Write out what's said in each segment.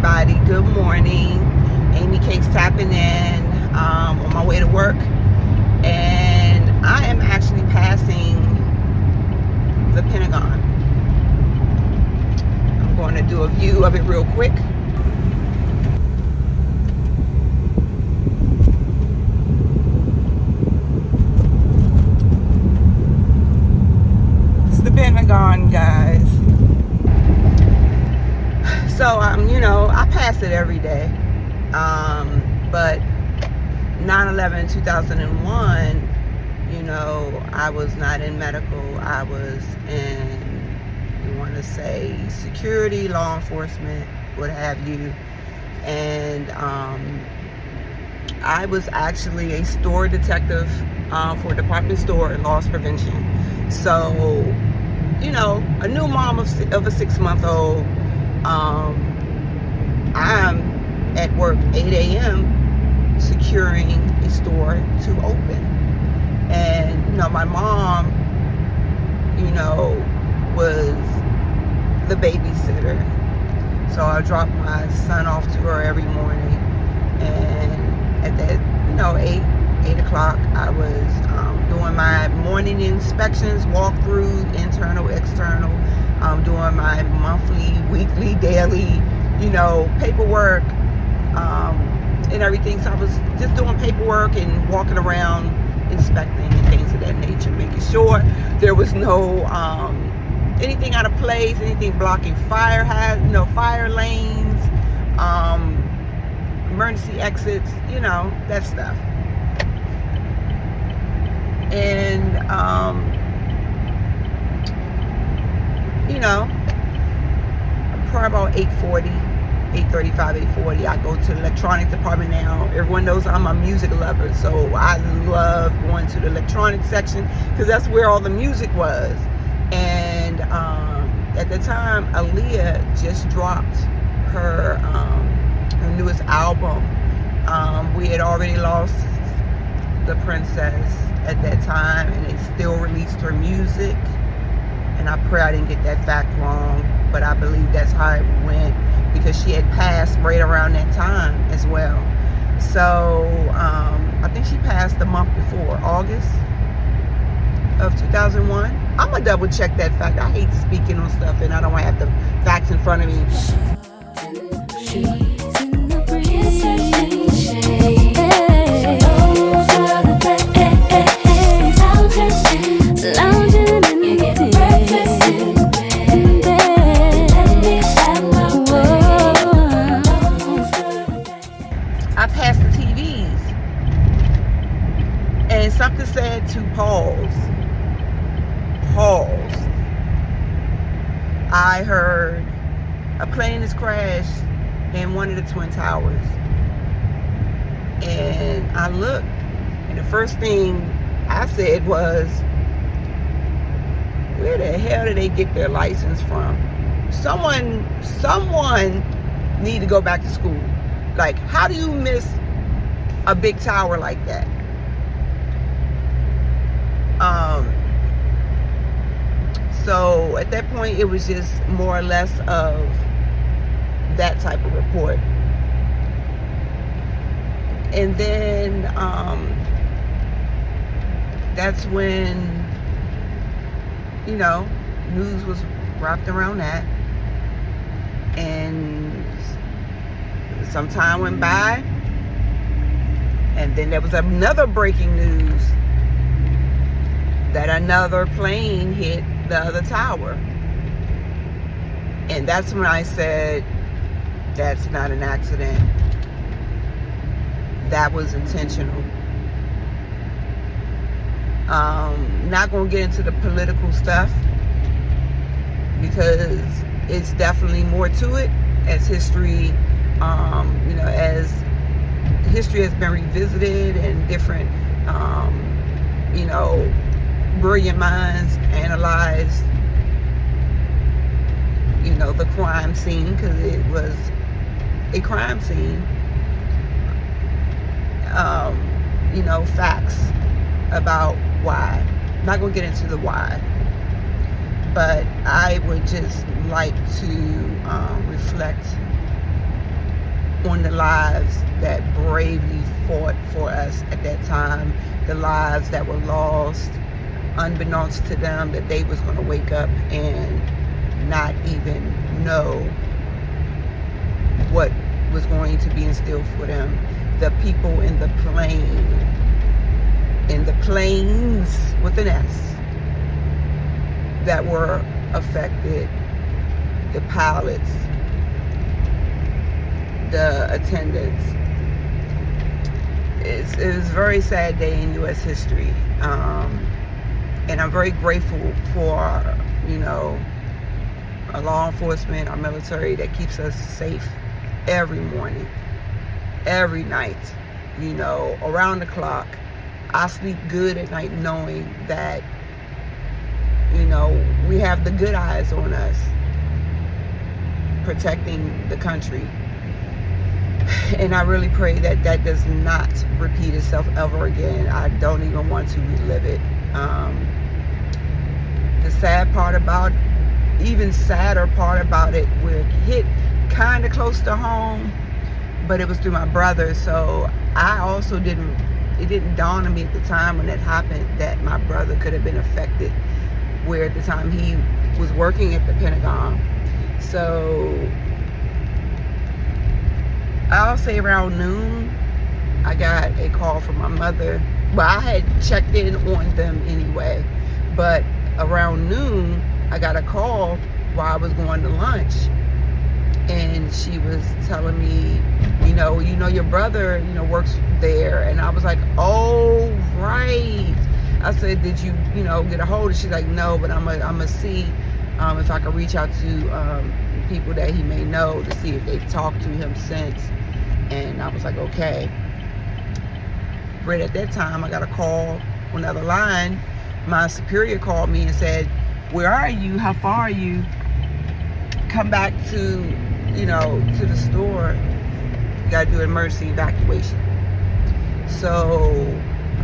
everybody. Good morning. Amy Cake's tapping in on my way to work. And I am actually passing the Pentagon. I'm going to do a view of it real quick. It's the Pentagon, guys. So, I pass it every day. But 9/11, 2001, I was not in medical. I was in, you want to say, security, law enforcement, what have you. And I was actually a store detective for a department store and loss prevention. So, a new mom of a 6-month-old. I'm at work 8 a.m. securing a store to open. And, my mom, was the babysitter. So I drop my son off to her every morning. And at that, 8 o'clock, I was doing my morning inspections, walkthroughs, internal, external, doing my monthly, weekly, daily, paperwork, and everything. So I was just doing paperwork and walking around, inspecting and things of that nature, making sure there was no anything out of place, anything blocking fire lanes, emergency exits, that stuff. And probably about 8:35, 8:40, I go to the electronics department now. Everyone knows I'm a music lover, so I love going to the electronics section because that's where all the music was. And at the time, Aaliyah just dropped her newest album. We had already lost the princess at that time, and they still released her music. And I pray I didn't get that fact wrong, but I believe that's how it went, because she had passed right around that time as well. So I think she passed the month before, August of 2001. I'm gonna double check that fact. I hate speaking on stuff and I don't have the facts in front of me. I passed the TVs and something said to pause. I heard a plane has crashed in one of the Twin Towers. And I looked, and the first thing I said was, where the hell did they get their license from? Someone need to go back to school. Like, how do you miss a big tower like that? So at that point, it was just more or less of that type of report. And then that's when, news was wrapped around that. And some time went by, and then there was another breaking news that another plane hit the other tower. And that's when I said, that's not an accident. That was intentional. Not going to get into the political stuff because it's definitely more to it, as history, as history has been revisited and different, brilliant minds analyzed, the crime scene, because it was a crime scene. Facts about why. Not going to get into the why, but I would just like to reflect on the lives that bravely fought for us at that time, the lives that were lost, unbeknownst to them that they was going to wake up and not even know what was going to be instilled for them. The people in the planes with an S that were affected, the pilots, the attendants. It was a very sad day in U.S. history, and I'm very grateful for, our law enforcement, our military that keeps us safe every morning, every night, around the clock. I sleep good at night knowing that, we have the good eyes on us, protecting the country. And I really pray that that does not repeat itself ever again. I don't even want to relive it. The sad part about, even sadder part about it, where it hit kind of close to home, but it was through my brother. So I also it didn't dawn on me at the time when it happened that my brother could have been affected, where at the time he was working at the Pentagon. So I'll say around noon, I got a call from my mother. Well, I had checked in on them anyway, but around noon, I got a call while I was going to lunch, and she was telling me, your brother, works there. And I was like, oh, right. I said, did you, get a hold of? She's like, no, but I'm gonna see if I can reach out to people that he may know to see if they've talked to him since. And I was like, okay. Right at that time, I got a call on the other line. My superior called me and said, where are you? How far are you? Come back to the store. You got to do an emergency evacuation. So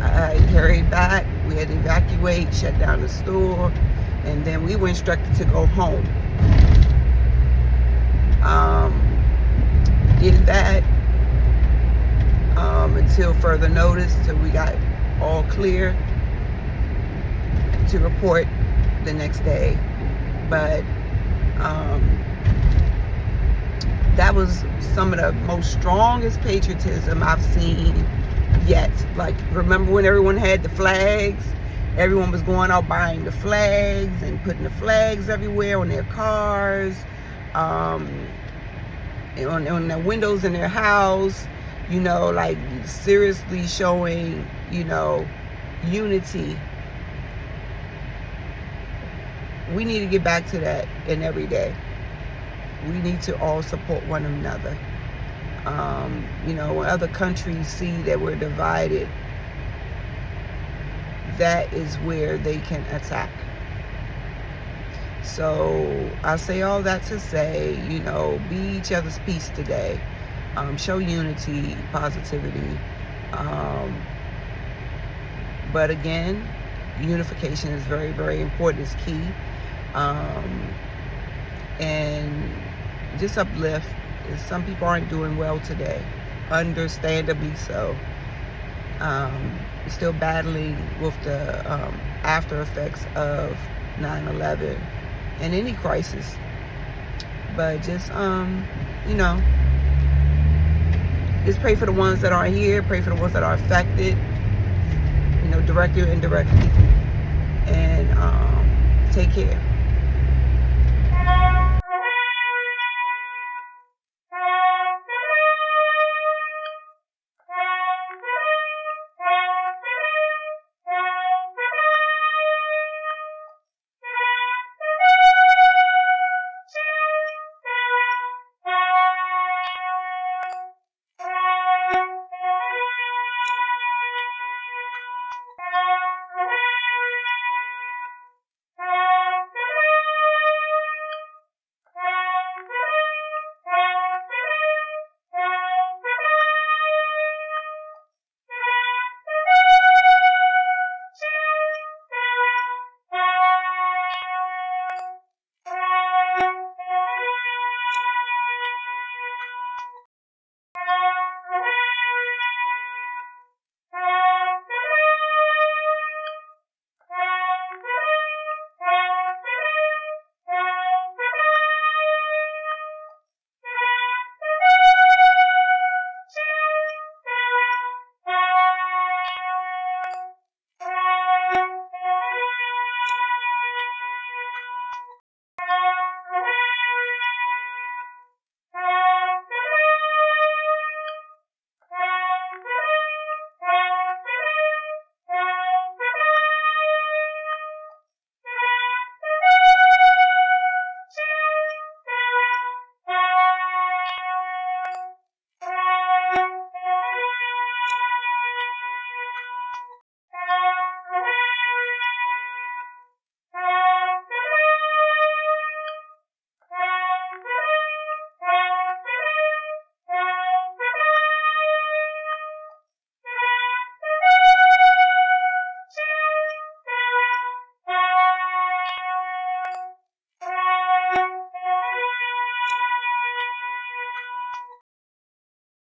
I hurried back. We had to evacuate, shut down the store, and then we were instructed to go home. Did that until further notice, till we got all clear to report the next day. But that was some of the most strongest patriotism I've seen yet. Like, remember when everyone had the flags? Everyone was going out buying the flags and putting the flags everywhere on their cars, on the windows in their house, like seriously showing, unity. We need to get back to that in every day. We need to all support one another. When other countries see that we're divided, that is where they can attack. So I say all that to say, be each other's peace today. Show unity, positivity. But again, unification is very, very important. It's key. And just uplift. Some people aren't doing well today, understandably so. Still battling with the after effects of 9/11 and any crisis. But just just pray for the ones that aren't here. Pray for the ones that are affected, directly or indirectly, and take care.